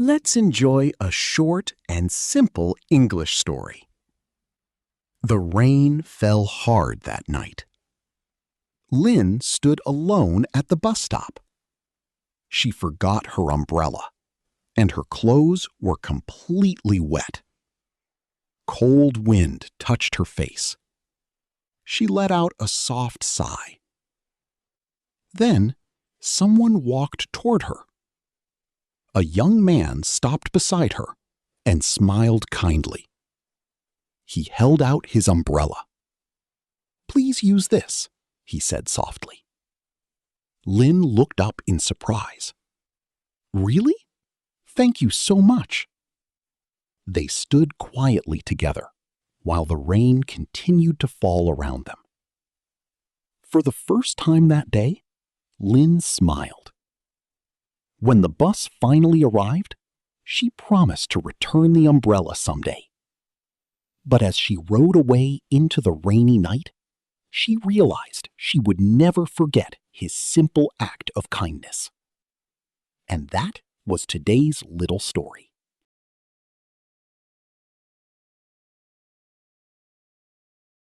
Let's enjoy a short and simple English story. The rain fell hard that night. Lynn stood alone at the bus stop. She forgot her umbrella, and her clothes were completely wet. Cold wind touched her face. She let out a soft sigh. Then, someone walked toward her. A young man stopped beside her and smiled kindly. He held out his umbrella. "Please use this," he said softly. Lynn looked up in surprise. "Really? Thank you so much." They stood quietly together while the rain continued to fall around them. For the first time that day, Lynn smiled. When the bus finally arrived, she promised to return the umbrella someday. But as she rode away into the rainy night, she realized she would never forget his simple act of kindness. And that was today's little story.